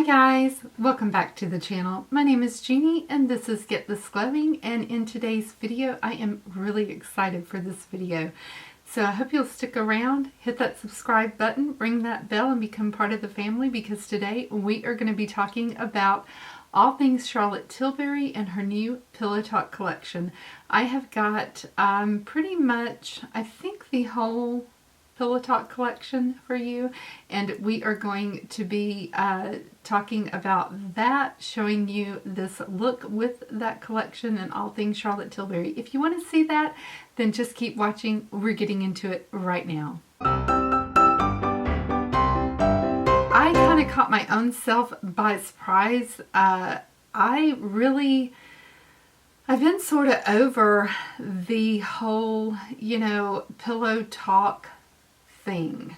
Hi guys, welcome back to the channel. My name is Jeannie and this is Get This Glowing, and in today's video I am really excited for this video. So I hope you'll stick around, hit that subscribe button, ring that bell and become part of the family, because today we are going to be talking about all things Charlotte Tilbury and her new Pillow Talk collection. I have got pretty much, I think, the whole Pillow Talk collection for you, and we are going to be talking about that, showing you this look with that collection and all things Charlotte Tilbury. If you want to see that, then just keep watching. We're getting into it right now. I kind of caught my own self by surprise. I've been sort of over the whole, Pillow Talk thing.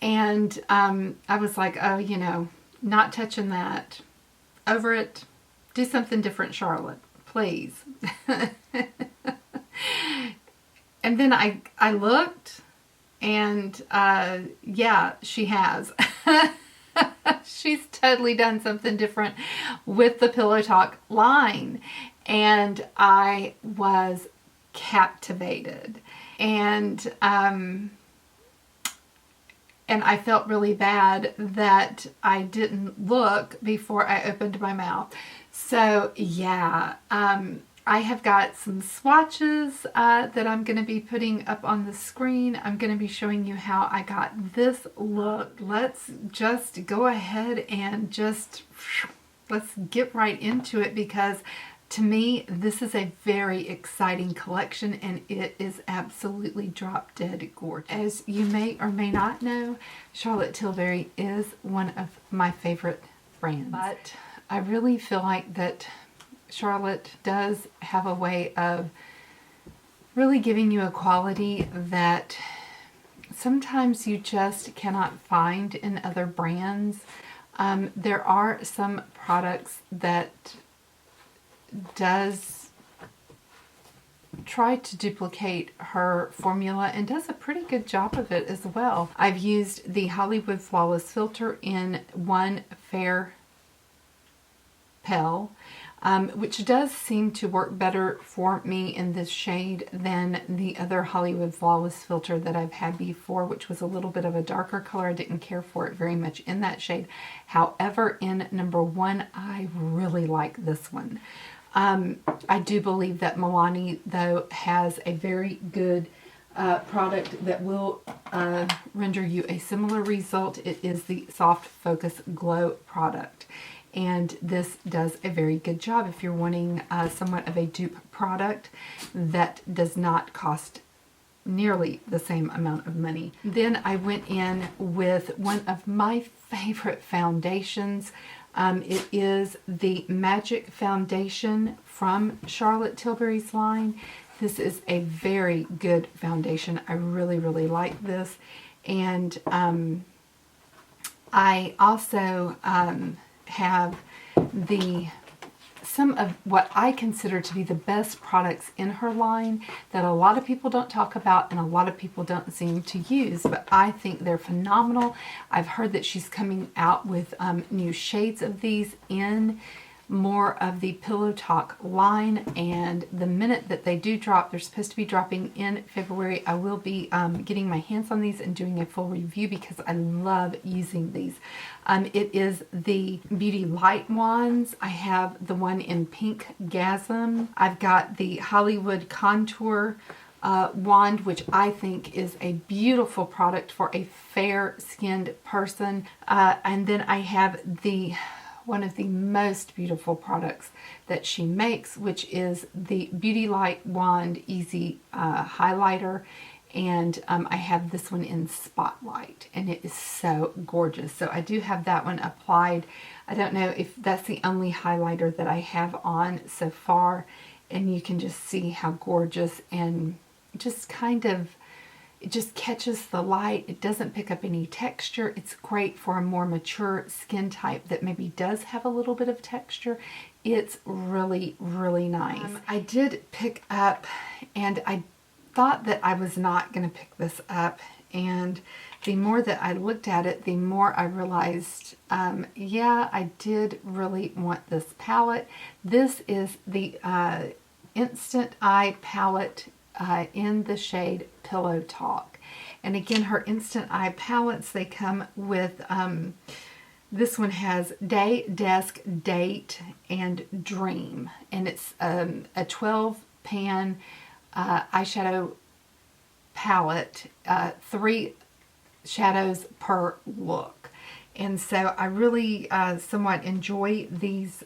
And I was like, oh, not touching that. Over it. Do something different, Charlotte. Please. And then I looked, and yeah, she has. She's totally done something different with the Pillow Talk line. And I was captivated. And I felt really bad that I didn't look before I opened my mouth. So yeah, I have got some swatches that I'm going to be putting up on the screen. I'm going to be showing you how I got this look. Let's just go ahead and let's get right into it, because to me, this is a very exciting collection, and it is absolutely drop dead gorgeous. As you may or may not know, Charlotte Tilbury is one of my favorite brands. But I really feel like that Charlotte does have a way of really giving you a quality that sometimes you just cannot find in other brands. There are some products that does try to duplicate her formula and does a pretty good job of it as well. I've used the Hollywood Flawless filter in one fair pale, which does seem to work better for me in this shade than the other Hollywood Flawless filter that I've had before, which was a little bit of a darker color. I didn't care for it very much in that shade. However, in number one, I really like this one. I do believe that Milani, though, has a very good product that will render you a similar result. It is the Soft Focus Glow product. And this does a very good job if you're wanting somewhat of a dupe product that does not cost nearly the same amount of money. Then I went in with one of my favorite foundations. It is the Magic Foundation from Charlotte Tilbury's line. This is a very good foundation. I really, really like this. And I also have some of what I consider to be the best products in her line that a lot of people don't talk about and a lot of people don't seem to use, but I think they're phenomenal. I've heard that she's coming out with new shades of these in more of the Pillow Talk line, and the minute that they do drop, they're supposed to be dropping in February, I will be getting my hands on these and doing a full review because I love using these. It is the Beauty Light wands. I have the one in pinkgasm. I've got the Hollywood Contour wand, which I think is a beautiful product for a fair-skinned person. And then I have one of the most beautiful products that she makes, which is the Beauty Light Wand Easy Highlighter. And I have this one in Spotlight, and it is so gorgeous. So I do have that one applied. I don't know if that's the only highlighter that I have on so far, and you can just see how gorgeous and just kind of, it just catches the light. It doesn't pick up any texture. It's great for a more mature skin type that maybe does have a little bit of texture. It's really, really nice. I did pick up, and I thought that I was not going to pick this up, and the more that I looked at it, the more I realized, yeah, I did really want this palette. This is the Instant Eye palette in the shade Pillow Talk. And again, her Instant Eye palettes, they come with, this one has Day, Desk, Date, and Dream. And it's a 12 pan eyeshadow palette, 3 shadows per look. And so I really somewhat enjoy these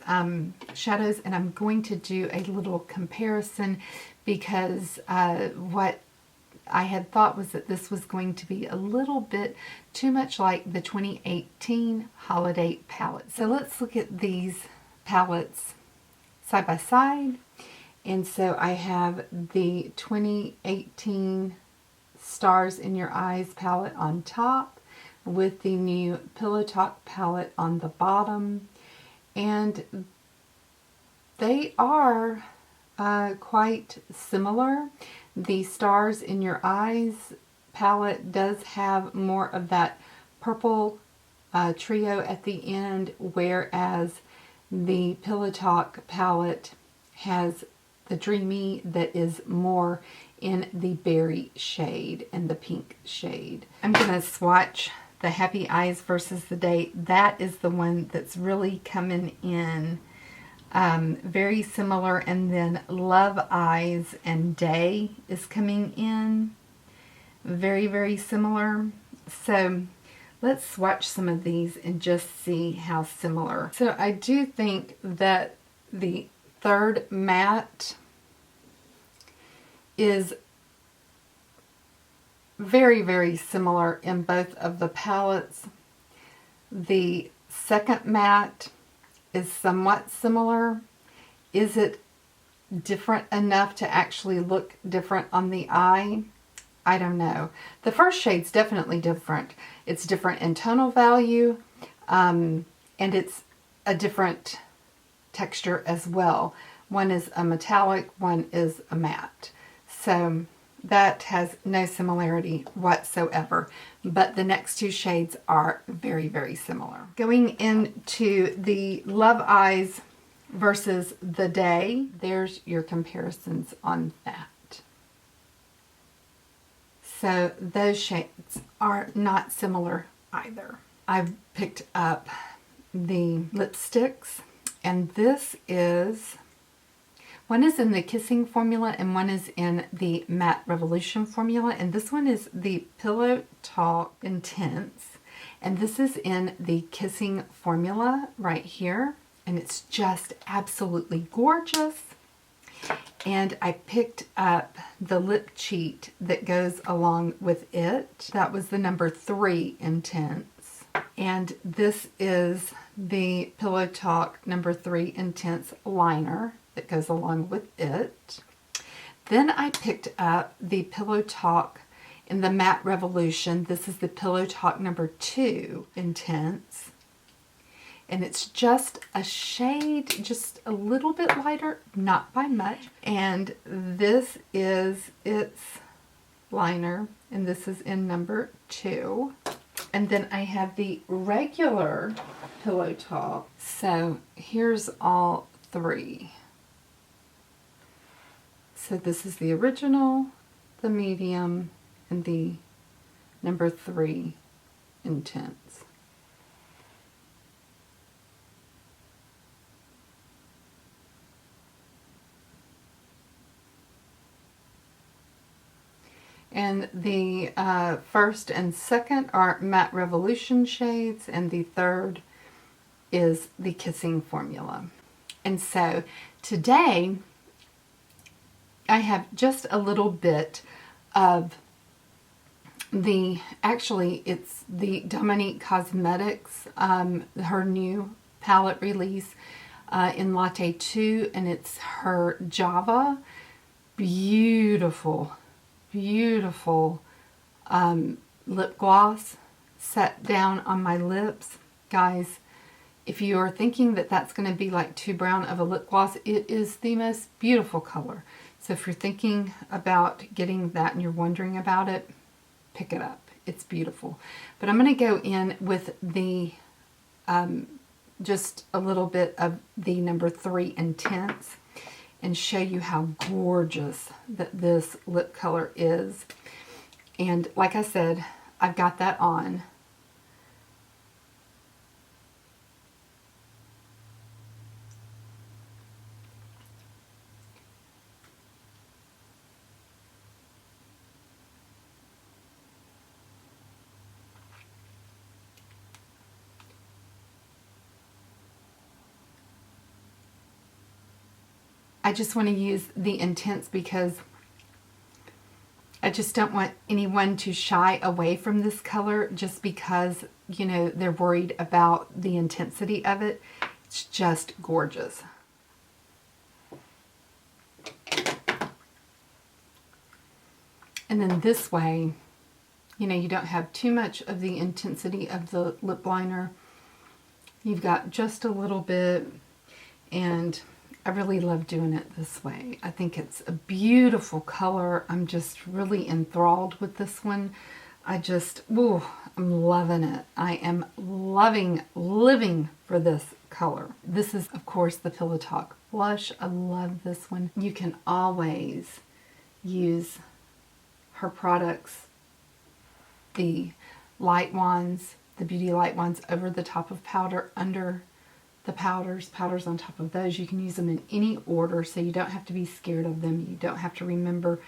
shadows, and I'm going to do a little comparison because what I had thought was that this was going to be a little bit too much like the 2018 holiday palette. So let's look at these palettes side by side. And so I have the 2018 Stars in Your Eyes palette on top with the new Pillow Talk palette on the bottom. And they are quite similar. The Stars in Your Eyes palette does have more of that purple trio at the end, whereas the Pillow Talk palette has the Dreamy that is more in the berry shade and the pink shade. I'm going to swatch the Happy Eyes versus the Day. That is the one that's really coming in very similar, and then Love Eyes and Day is coming in very, very similar. So let's swatch some of these and just see how similar. So I do think that the third matte is very, very similar in both of the palettes. The second matte is somewhat similar. Is it different enough to actually look different on the eye? I don't know. The first shade's definitely different. It's different in tonal value, and it's a different texture as well. One is a metallic, one is a matte. So that has no similarity whatsoever, but the next two shades are very, very similar. Going into the Love Eyes versus the Day, there's your comparisons on that. So those shades are not similar either. I've picked up the lipsticks, and this is, one is in the Kissing formula and one is in the Matte Revolution formula, and this one is the Pillow Talk Intense, and this is in the Kissing formula right here, and it's just absolutely gorgeous. And I picked up the lip cheat that goes along with it. That was the number 3 Intense. And this is the Pillow Talk number 3 Intense liner that goes along with it. Then I picked up the Pillow Talk in the Matte Revolution. This is the Pillow Talk number 2 Intense. And it's just a shade, just a little bit lighter, not by much. And this is its liner, and this is in number 2. And then I have the regular Pillow Talk. So here's all 3. So this is the original, the medium, and the number 3 Intense. And the first and second are Matte Revolution shades, and the third is the Kissing formula. And so today I have just a little bit of the, actually it's the Dominique Cosmetics, her new palette release in Latte 2, and it's her Java. Beautiful lip gloss set down on my lips. Guys, if you are thinking that that's going to be like too brown of a lip gloss, it is the most beautiful color. So if you're thinking about getting that and you're wondering about it, pick it up. It's beautiful. But I'm going to go in with the, just a little bit of the number 3 Intense and show you how gorgeous that this lip color is. And like I said, I've got that on. I just want to use the Intense because I just don't want anyone to shy away from this color just because, you know, they're worried about the intensity of it. It's just gorgeous. And then this way, you know, you don't have too much of the intensity of the lip liner. You've got just a little bit, and I really love doing it this way. I think it's a beautiful color. I'm just really enthralled with this one. I just, ooh, I'm loving it. I am living for this color. This is, of course, the Pillow Talk blush. I love this one. You can always use her products, the light ones, the beauty light ones over the top of powder, under the powders on top of those. You can use them in any order, so you don't have to be scared of them. You don't have to remember,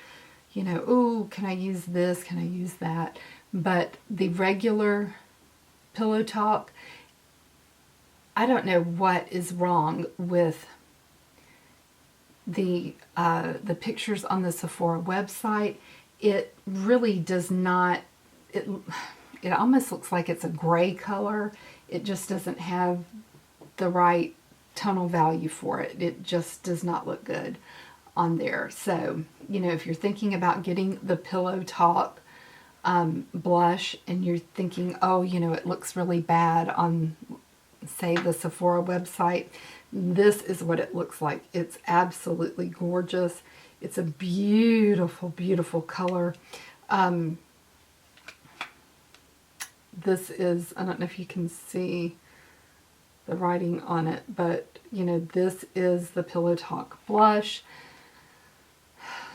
you know, oh, can I use this? Can I use that? But the regular Pillow Talk, I don't know what is wrong with the pictures on the Sephora website. It really does not, it almost looks like it's a gray color. It just doesn't have the right tonal value for it. It just does not look good on there. So, you know, if you're thinking about getting the Pillow Talk blush and you're thinking, oh, you know, it looks really bad on, say, the Sephora website, this is what it looks like. It's absolutely gorgeous. It's a beautiful, beautiful color. This is, I don't know if you can see the writing on it, but you know, this is the Pillow Talk blush.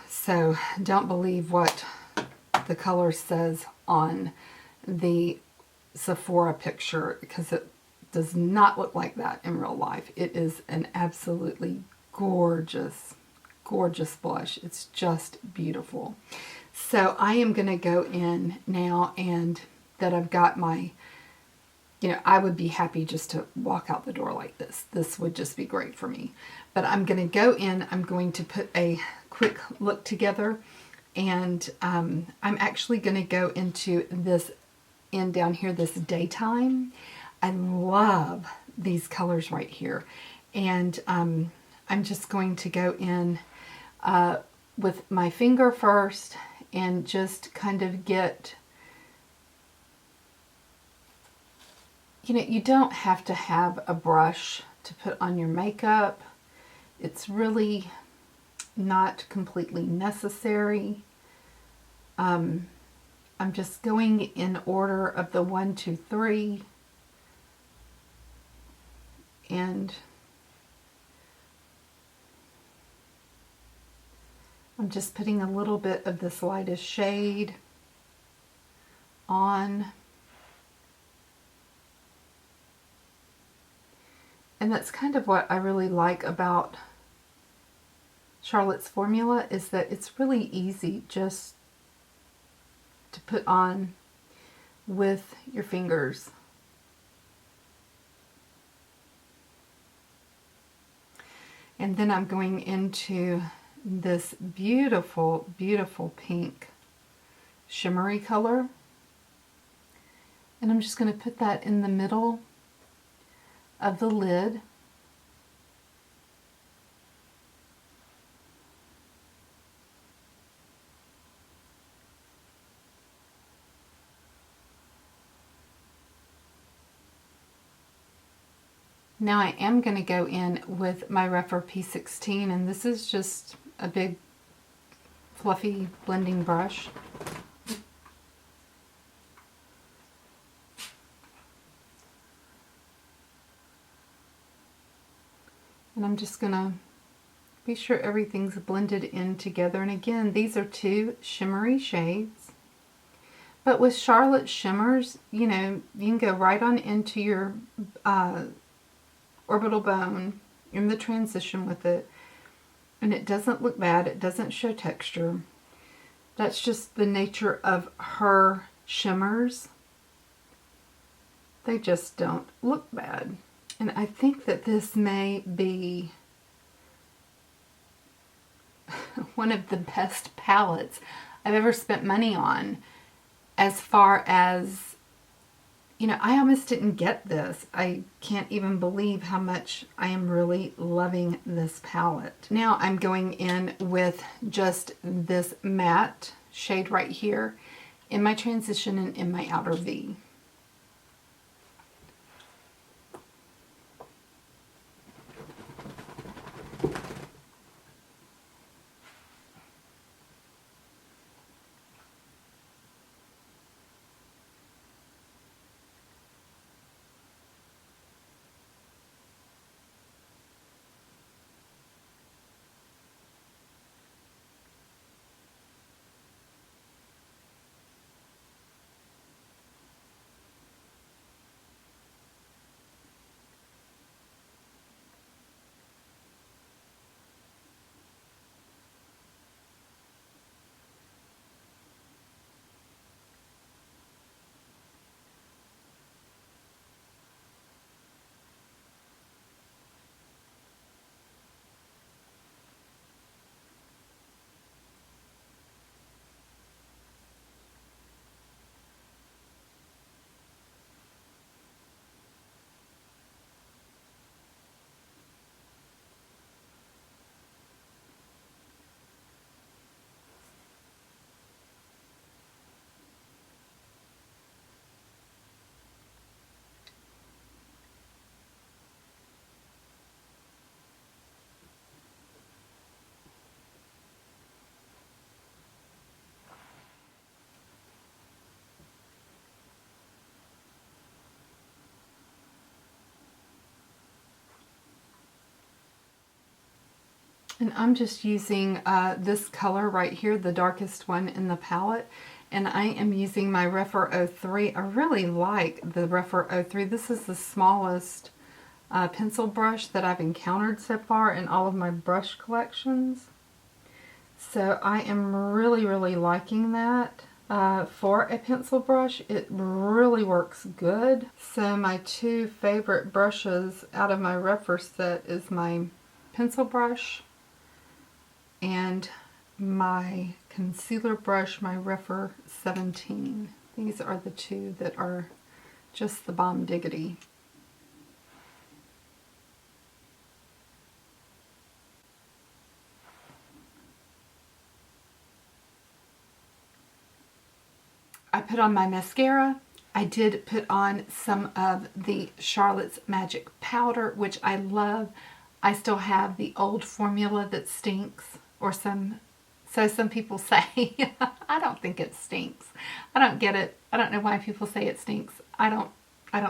So don't believe what the color says on the Sephora picture, because it does not look like that in real life. It is an absolutely gorgeous, gorgeous blush. It's just beautiful. So I am going to go in now, and that I've got my, you know, I would be happy just to walk out the door like this. This would just be great for me. But I'm going to go in, I'm going to put a quick look together, and I'm actually going to go into this end down here, this Daytime. I love these colors right here. And I'm just going to go in with my finger first and just kind of get, you know, you don't have to have a brush to put on your makeup. It's really not completely necessary. I'm just going in order of the 1, 2, 3. And I'm just putting a little bit of this lightest shade on. And that's kind of what I really like about Charlotte's formula, is that it's really easy just to put on with your fingers. And then I'm going into this beautiful, beautiful pink shimmery color. And I'm just going to put that in the middle of the lid. Now I am going to go in with my Referral P16, and this is just a big fluffy blending brush. And I'm just going to be sure everything's blended in together. And again, these are two shimmery shades. But with Charlotte shimmers, you know, you can go right on into your orbital bone in the transition with it. And it doesn't look bad. It doesn't show texture. That's just the nature of her shimmers. They just don't look bad. And I think that this may be one of the best palettes I've ever spent money on, as far as, you know, I almost didn't get this. I can't even believe how much I am really loving this palette. Now I'm going in with just this matte shade right here in my transition and in my outer V. And I'm just using this color right here, the darkest one in the palette. And I am using my Refer 03. I really like the Refer 03. This is the smallest pencil brush that I've encountered so far in all of my brush collections. So I am really, really liking that. For a pencil brush, it really works good. So my two favorite brushes out of my Refer set is my pencil brush and my concealer brush, my Refer 17. These are the two that are just the bomb diggity. I put on my mascara. I did put on some of the Charlotte's Magic powder, which I love. I still have the old formula that stinks, or so some people say. I don't think it stinks. I don't get it. I don't know why people say it stinks. I don't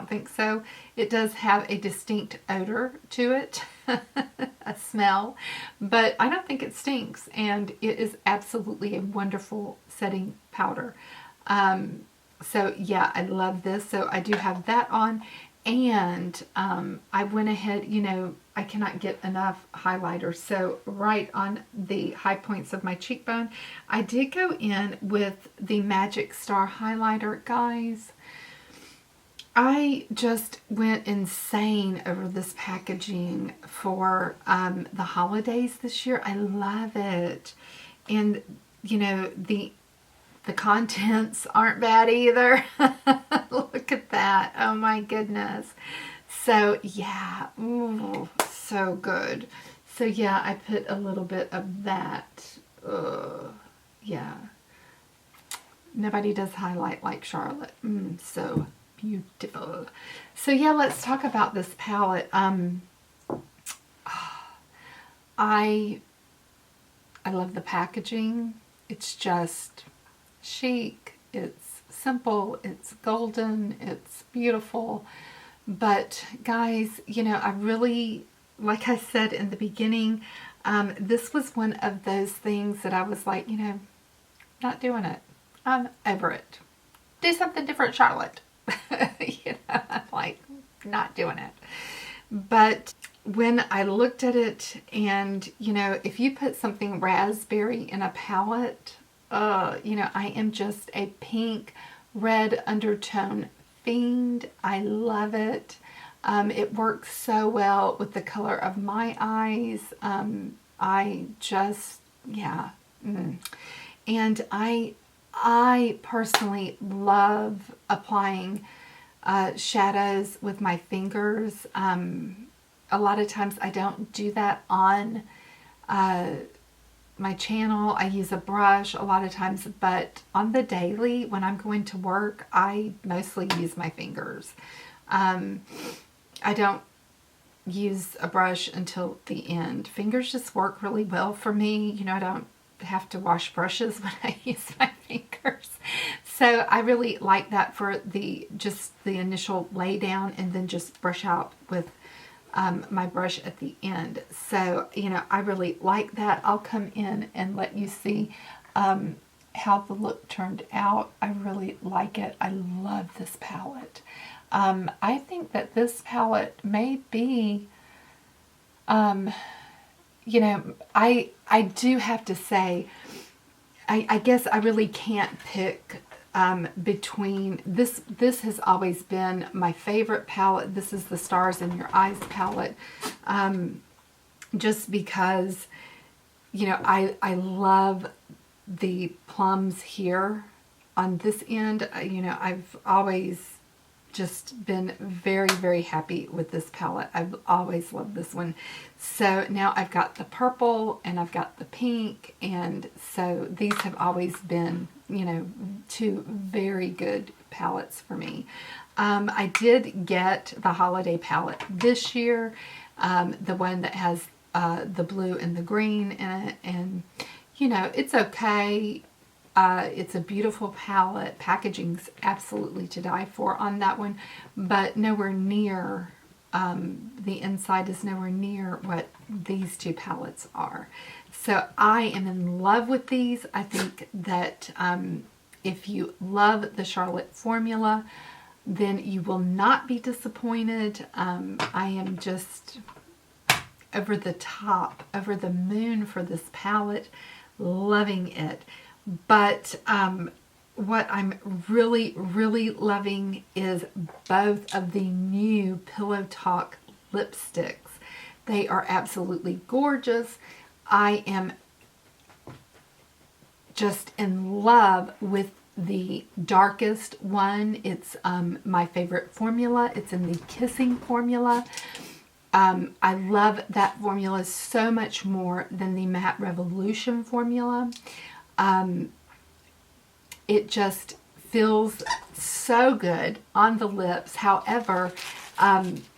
think so. It does have a distinct odor to it, a smell, but I don't think it stinks, and it is absolutely a wonderful setting powder. So yeah, I love this. So I do have that on, and I went ahead, you know, I cannot get enough highlighter. So right on the high points of my cheekbone, I did go in with the Magic Star highlighter, guys. I just went insane over this packaging for the holidays this year. I love it. And, you know, the contents aren't bad either. Look at that. Oh my goodness. So yeah, ooh, so good. So yeah, I put a little bit of that. Yeah. Nobody does highlight like Charlotte. So beautiful. So yeah, let's talk about this palette. I love the packaging. It's just chic, it's simple, it's golden, it's beautiful. But guys, you know, I really like I said in the beginning, this was one of those things that I was like, you know, not doing it. I'm over it. Do something different, Charlotte. You know, I'm like, not doing it. But when I looked at it, and, you know, if you put something raspberry in a palette, you know, I am just a pink, red undertone fiend. I love it. It works so well with the color of my eyes. I just, yeah. And I personally love applying shadows with my fingers. A lot of times I don't do that on my channel. I use a brush a lot of times, but on the daily when I'm going to work, I mostly use my fingers. I don't use a brush until the end. Fingers just work really well for me. You know, I don't have to wash brushes when I use my fingers. So I really like that for just the initial lay down, and then just brush out with my brush at the end. So, you know, I really like that. I'll come in and let you see how the look turned out. I really like it. I love this palette. I think that this palette may be, you know, I do have to say, I guess I really can't pick between this. This has always been my favorite palette. This is the Stars in Your Eyes palette, just because, you know, I love the plums here on this end. You know, I've always just been very, very happy with this palette. I've always loved this one. So now I've got the purple and I've got the pink, and so these have always been, you know, two very good palettes for me. I did get the holiday palette this year, the one that has the blue and the green in it, and you know, it's okay. It's a beautiful palette. Packaging's absolutely to die for on that one, but nowhere near, the inside is nowhere near what these two palettes are. So I am in love with these. I think that if you love the Charlotte formula, then you will not be disappointed. I am just over the top, over the moon for this palette, loving it. But what I'm really, really loving is both of the new Pillow Talk lipsticks. They are absolutely gorgeous. I am just in love with the darkest one. It's my favorite formula. It's in the Kissing formula. I love that formula so much more than the Matte Revolution formula. It just feels so good on the lips. However,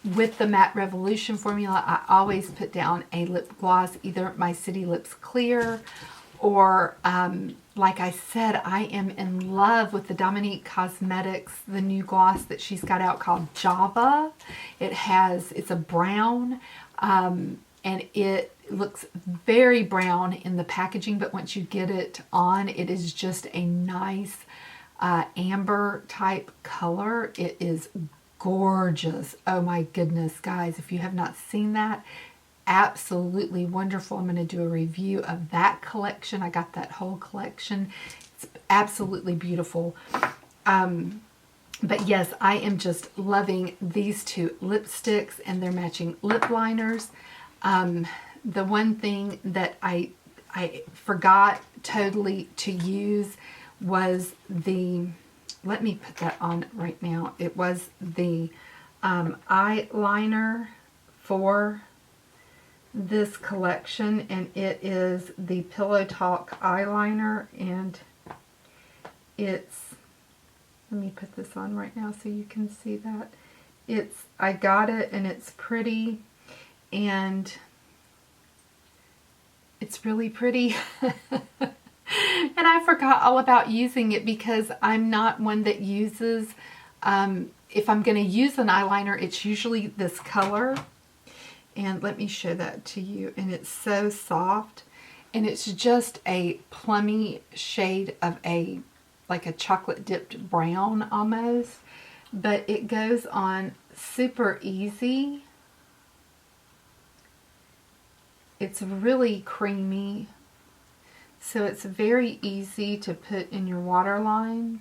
with the Matte Revolution formula, I always put down a lip gloss, either my City Lips Clear, or like I said, I am in love with the Dominique Cosmetics, the new gloss that she's got out called Java. It's a brown, and it looks very brown in the packaging, but once you get it on, it is just a nice amber type color. It is gorgeous. Oh my goodness, guys, if you have not seen that, absolutely wonderful. I'm going to do a review of that collection. I got that whole collection. It's absolutely beautiful. But yes, I am just loving these two lipsticks and their matching lip liners. The one thing that I forgot totally to use was the, let me put that on right now. It was the eyeliner for this collection, and it is the Pillow Talk eyeliner, and it's, let me put this on right now so you can see that. I got it, and it's pretty, and it's really pretty. And I forgot all about using it because I'm not one that uses, if I'm going to use an eyeliner, it's usually this color. And let me show that to you. And it's so soft. And it's just a plummy shade of like a chocolate dipped brown almost. But it goes on super easy. It's really creamy. So it's very easy to put in your waterline.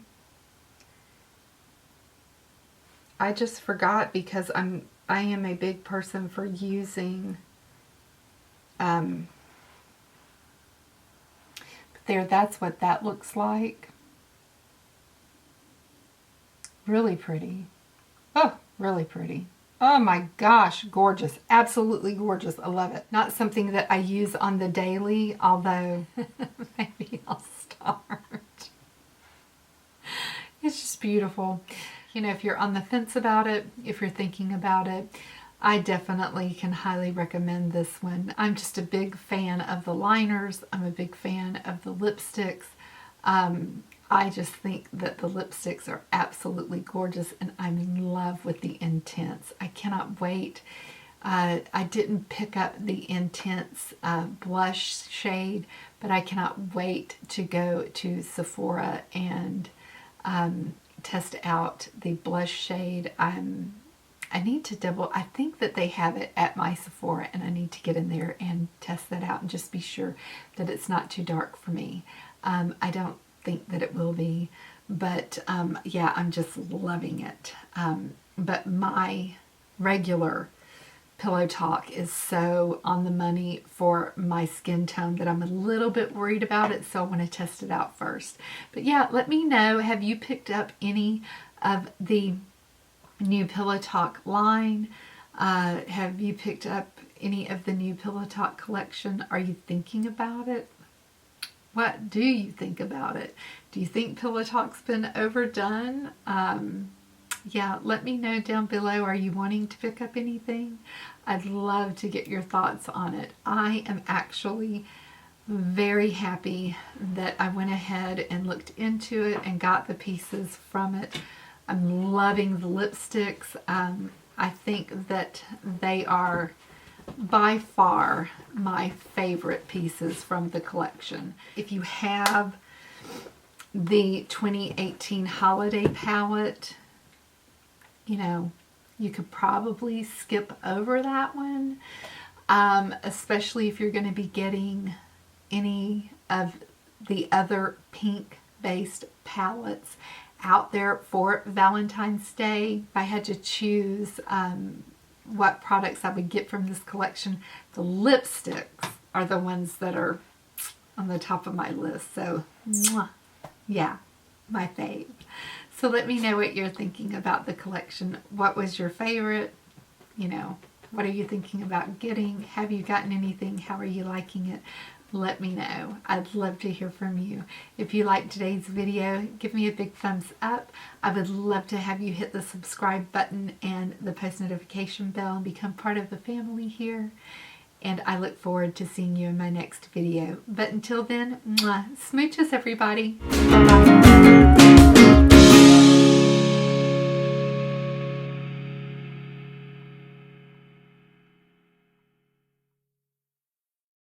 I just forgot because I am a big person for using there, that's what that looks like. Really pretty. Oh, really pretty. Oh my gosh, gorgeous. Absolutely gorgeous. I love it. Not something that I use on the daily, although maybe I'll start. It's just beautiful. You know, if you're on the fence about it, if you're thinking about it, I definitely can highly recommend this one. I'm just a big fan of the liners. I'm a big fan of the lipsticks. I just think that the lipsticks are absolutely gorgeous, and I'm in love with the Intense. I cannot wait. I didn't pick up the Intense blush shade, but I cannot wait to go to Sephora and test out the blush shade. I need to I think that they have it at my Sephora, and I need to get in there and test that out and just be sure that it's not too dark for me. I don't think that it will be, but yeah, I'm just loving it. But my regular Pillow Talk is so on the money for my skin tone that I'm a little bit worried about it, so I want to test it out first. But yeah, let me know, have you picked up any of the new Pillow Talk line? Have you picked up any of the new Pillow Talk collection? Are you thinking about it? What do you think about it? Do you think Pillow Talk's been overdone? Yeah, let me know down below. Are you wanting to pick up anything? I'd love to get your thoughts on it. I am actually very happy that I went ahead and looked into it and got the pieces from it. I'm loving the lipsticks. I think that they are by far my favorite pieces from the collection. If you have the 2018 holiday palette, you know, you could probably skip over that one, especially if you're going to be getting any of the other pink based palettes out there for Valentine's Day. If I had to choose what products I would get from this collection, the lipsticks are the ones that are on the top of my list. So, mwah, yeah, my fave. So let me know what you're thinking about the collection. What was your favorite? You know, what are you thinking about getting? Have you gotten anything? How are you liking it? Let me know. I'd love to hear from you. If you liked today's video, give me a big thumbs up. I would love to have you hit the subscribe button and the post notification bell and become part of the family here. And I look forward to seeing you in my next video. But until then, mwah, smooches everybody. Bye-bye.